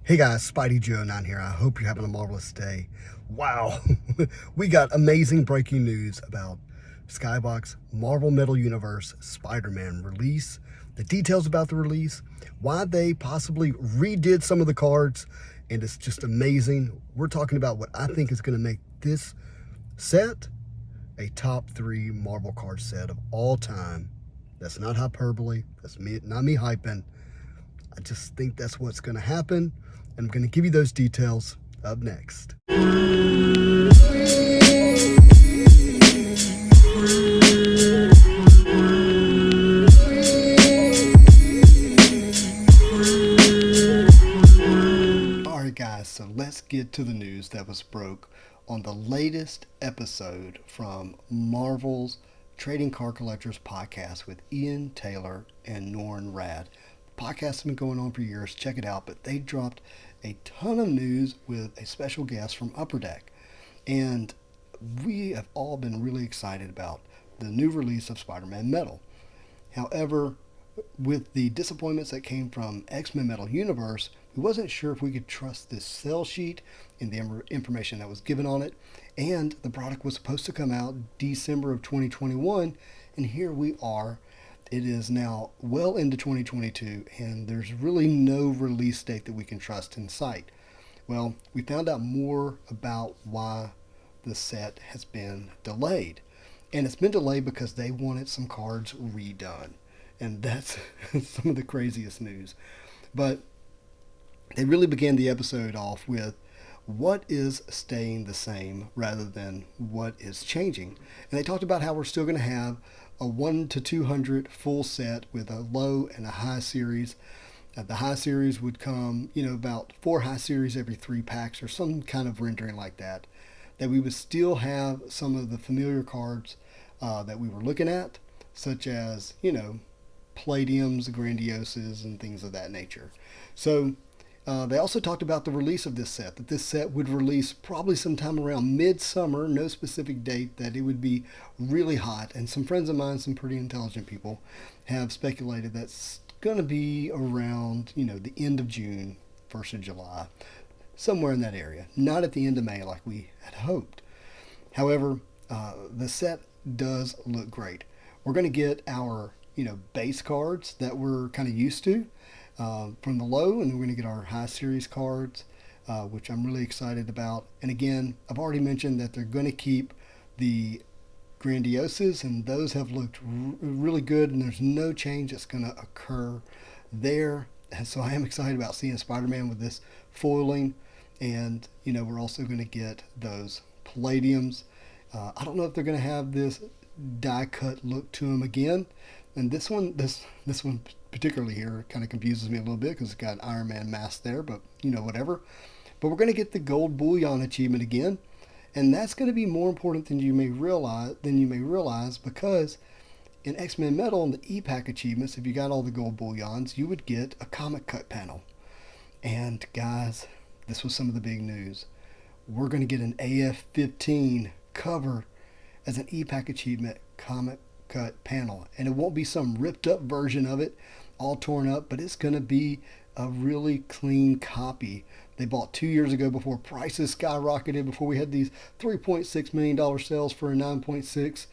Hey guys, Spidey Joe 9 here. I hope you're having a marvelous day. Wow, we got amazing breaking news about Skybox Marvel Metal Universe Spider-Man release, the details about the release, why they possibly redid some of the cards, and it's just amazing. We're talking about what I think is going to make this set a top 3 Marvel card set of all time. That's not hyperbole. That's not me hyping. I just think that's what's going to happen. And I'm going to give you those details up next. Alright guys, so let's get to the news that was broke on the latest episode from Marvel's Trading Card Collectors podcast with Ian Taylor and Norrin Rad. The podcast has been going on for years. Check it out. But they dropped a ton of news with a special guest from Upper Deck. And we have all been really excited about the new release of Spider-Man Metal. However, with the disappointments that came from X-Men Metal Universe, we wasn't sure if we could trust this sell sheet and the information that was given on it. And the product was supposed to come out December of 2021, and here we are. It is now well into 2022, and there's really no release date that we can trust in sight. Well, we found out more about why the set has been delayed. And it's been delayed because they wanted some cards redone. And that's some of the craziest news. But they really began the episode off with what is staying the same rather than what is changing. And they talked about how we're still going to have a 1 to 200 full set with a low and a high series. The high series would come, about 4 high series every 3 packs or some kind of rendering like that. That we would still have some of the familiar cards that we were looking at, such as, Palladiums, Grandioses, and things of that nature. So they also talked about the release of this set, that this set would release probably sometime around midsummer, no specific date, that it would be really hot. And some friends of mine, some pretty intelligent people, have speculated that's going to be around, the end of June, 1st of July, somewhere in that area. Not at the end of May like we had hoped. However, the set does look great. We're going to get our, base cards that we're kind of used to. From the low, and we're going to get our high series cards, which I'm really excited about. And again, I've already mentioned that they're going to keep the Grandioses, and those have looked really good, and there's no change that's going to occur there. And so I am excited about seeing Spider-Man with this foiling, and we're also going to get those Palladiums. I don't know if they're going to have this die cut look to them again. And this one particularly here kind of confuses me a little bit because it's got an Iron Man mask there, but whatever. But we're going to get the gold bullion achievement again, and that's going to be more important than you may realize because in X-Men Metal and the E-Pack achievements, if you got all the gold bullions, you would get a comic cut panel. And guys, this was some of the big news. We're going to get an AF-15 cover as an E-Pack achievement comic cut panel, and it won't be some ripped up version of it all torn up, but it's going to be a really clean copy they bought 2 years ago before prices skyrocketed, before we had these $3.6 million sales for a 9.6,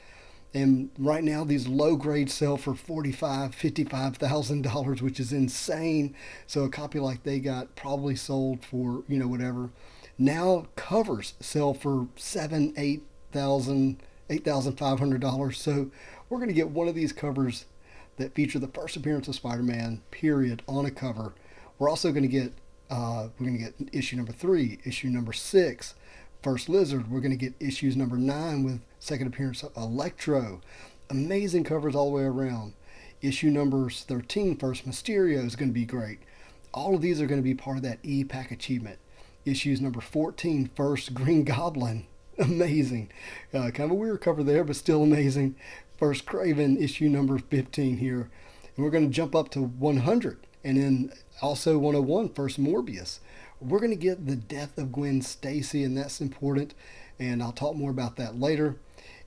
and right now these low grades sell for $55,000, which is insane. So a copy like they got probably sold for whatever. Now covers sell for $8,500. So we're going to get one of these covers that feature the first appearance of Spider-Man, period, on a cover. We're also going to get issue number 3, issue number 6, First Lizard. We're going to get issues number 9 with second appearance of Electro. Amazing covers all the way around. Issue number 13, First Mysterio, is going to be great. All of these are going to be part of that E-Pack achievement. Issues number 14, First Green Goblin. Amazing. Kind of a weird cover there, but still amazing. First Craven, issue number 15 here. And we're going to jump up to 100. And then also 101, First Morbius. We're going to get the death of Gwen Stacy, and that's important. And I'll talk more about that later.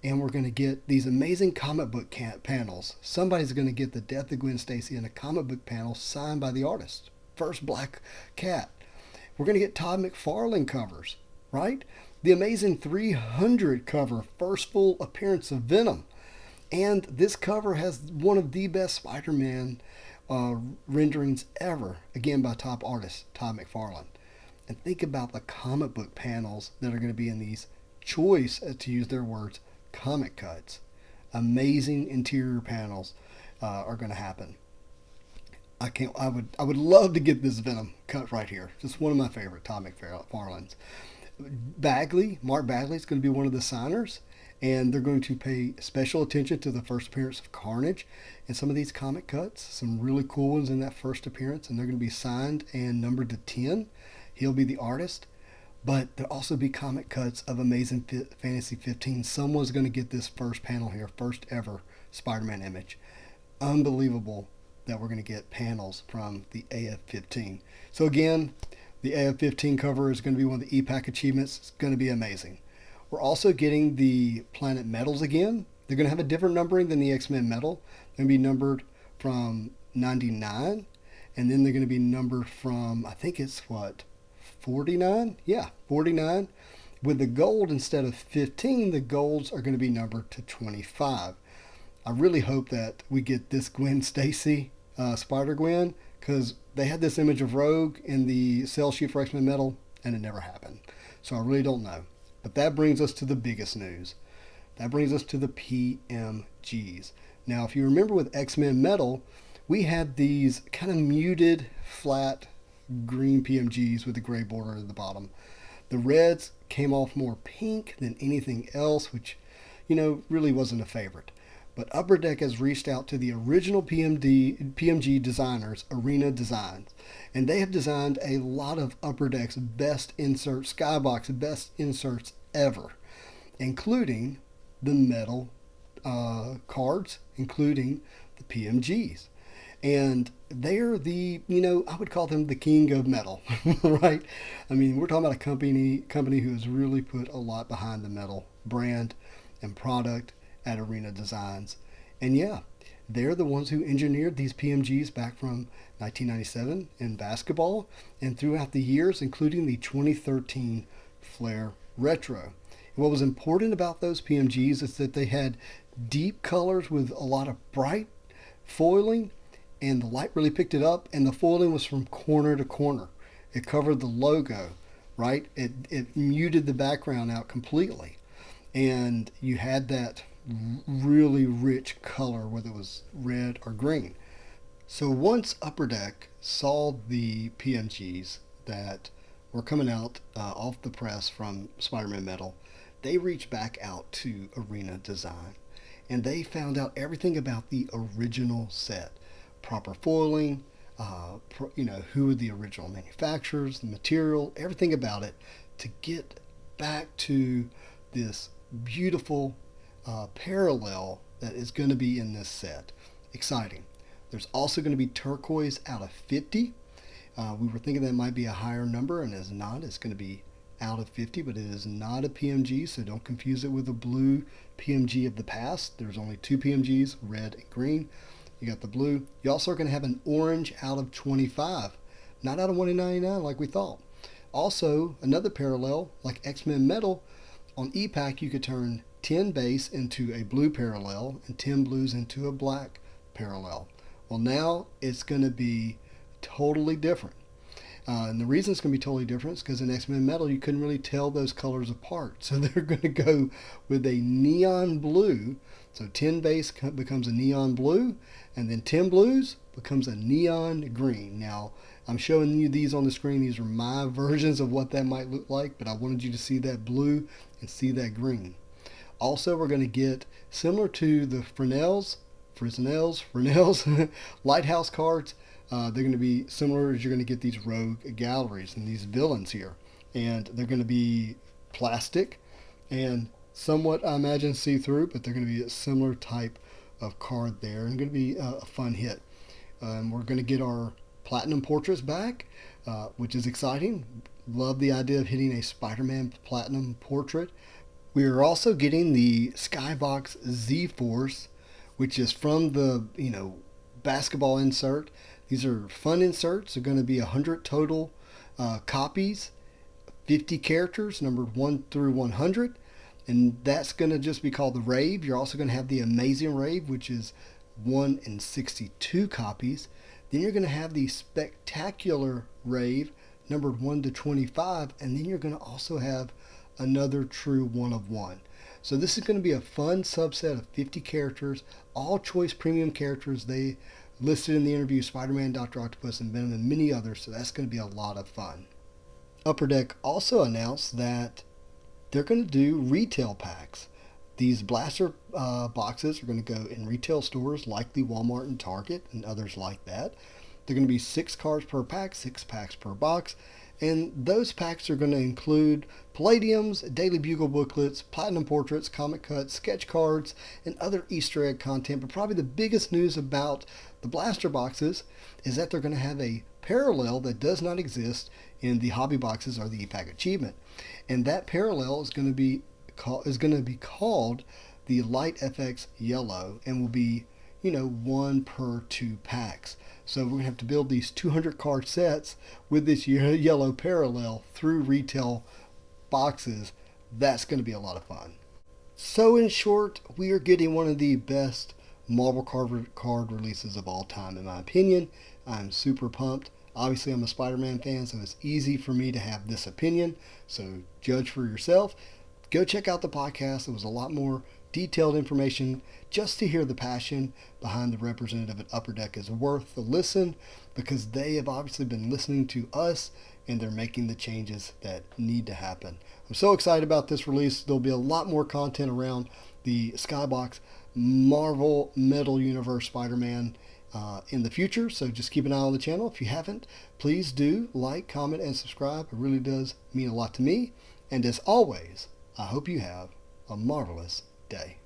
And we're going to get these amazing comic book panels. Somebody's going to get the death of Gwen Stacy in a comic book panel signed by the artist. First Black Cat. We're going to get Todd McFarlane covers, right? The Amazing 300 cover, first full appearance of Venom. And this cover has one of the best Spider-Man renderings ever, again by top artist Todd McFarlane. And think about the comic book panels that are going to be in these choice, to use their words, comic cuts. Amazing interior panels are going to happen. I would love to get this Venom cut right here. Just one of my favorite Todd McFarlane's. Mark Bagley is going to be one of the signers, and they're going to pay special attention to the first appearance of Carnage in some of these comic cuts. Some really cool ones in that first appearance, and they're going to be signed and numbered to 10. He'll be the artist, but there'll also be comic cuts of Amazing Fantasy 15. Someone's going to get this first panel here, first ever Spider-Man image. Unbelievable that we're going to get panels from the AF-15. So again, the AF-15 cover is going to be one of the E-Pack achievements. It's going to be amazing. We're also getting the Planet Metals again. They're going to have a different numbering than the X-Men Metal. They're going to be numbered from 99, and then they're going to be numbered from, I think it's 49? Yeah, 49. With the gold, instead of 15, the golds are going to be numbered to 25. I really hope that we get this Gwen Stacy, Spider-Gwen, because they had this image of Rogue in the sell sheet for X-Men Metal, and it never happened. So I really don't know. But that brings us to the biggest news. That brings us to the PMGs. Now, if you remember with X-Men Metal, we had these kind of muted, flat, green PMGs with the gray border at the bottom. The reds came off more pink than anything else, which, really wasn't a favorite. But Upper Deck has reached out to the original PMG designers, Arena Designs, and they have designed a lot of Upper Deck's best inserts, Skybox best inserts ever, including the metal cards, including the PMGs. And they're I would call them the king of metal, right? I mean, we're talking about a company who has really put a lot behind the metal brand and product at Arena Designs. And yeah, they're the ones who engineered these PMGs back from 1997 in basketball and throughout the years, including the 2013 Flare Retro. And what was important about those PMGs is that they had deep colors with a lot of bright foiling, and the light really picked it up, and the foiling was from corner to corner. It covered the logo, right? It muted the background out completely. And you had that really rich color, whether it was red or green. So once Upper Deck saw the PMGs that were coming out off the press from Spider-Man Metal, they reached back out to Arena Design, and they found out everything about the original set. Proper foiling, who are the original manufacturers, the material, everything about it, to get back to this beautiful parallel that is going to be in this set. Exciting. There's also going to be turquoise out of 50. We were thinking that might be a higher number, and it's not. It's going to be out of 50, but it is not a PMG, so don't confuse it with a blue PMG of the past. There's only two PMGs, red and green. You got the blue. You also are going to have an orange out of 25, not out of 199 like we thought. Also, another parallel, like X-Men Metal, on E-Pack you could turn 10 base into a blue parallel and 10 blues into a black parallel. Well, now it's going to be totally different. And the reason it's going to be totally different is because in X-Men Metal you couldn't really tell those colors apart. So they're going to go with a neon blue. So 10 base becomes a neon blue, and then 10 blues becomes a neon green. Now, I'm showing you these on the screen. These are my versions of what that might look like, but I wanted you to see that blue and see that green. Also, we're going to get, similar to the Fresnel's Lighthouse cards, they're going to be similar as you're going to get these rogue galleries and these villains here. And they're going to be plastic and somewhat, I imagine, see-through, but they're going to be a similar type of card there, and going to be a fun hit. We're going to get our Platinum portraits back, which is exciting. Love the idea of hitting a Spider-Man Platinum portrait. We are also getting the Skybox Z-Force, which is from the basketball insert. These are fun inserts. They're going to be 100 total copies, 50 characters, numbered 1 through 100. And that's going to just be called the Rave. You're also going to have the Amazing Rave, which is 1 in 62 copies. Then you're going to have the Spectacular Rave, numbered 1 to 25. And then you're going to also have another true 1 of 1. So this is going to be a fun subset of 50 characters, all choice premium characters. They listed in the interview Spider-Man, Dr. Octopus, and Venom, and many others. So that's going to be a lot of fun. Upper Deck also announced that they're going to do retail packs. These blaster boxes are going to go in retail stores, likely Walmart and Target and others like that. They're going to be 6 cards per pack, 6 packs per box. And those packs are going to include Palladiums, Daily Bugle booklets, Platinum portraits, comic cuts, sketch cards, and other Easter egg content. But probably the biggest news about the blaster boxes is that they're going to have a parallel that does not exist in the hobby boxes or the e-pack achievement. And that parallel is going to be called the Light FX Yellow, and will be 1 per 2 packs. So we're going to have to build these 200 card sets with this yellow parallel through retail boxes. That's going to be a lot of fun. So in short, we are getting one of the best Marvel card releases of all time, in my opinion. I'm super pumped. Obviously, I'm a Spider-Man fan, so it's easy for me to have this opinion. So judge for yourself. Go check out the podcast. It was a lot more detailed information. Just to hear the passion behind the representative at Upper Deck is worth the listen, because they have obviously been listening to us and they're making the changes that need to happen. I'm so excited about this release. There'll be a lot more content around the Skybox Marvel Metal Universe Spider-Man in the future, so just keep an eye on the channel. If you haven't, please do like, comment, and subscribe. It really does mean a lot to me. And as always, I hope you have a marvelous day.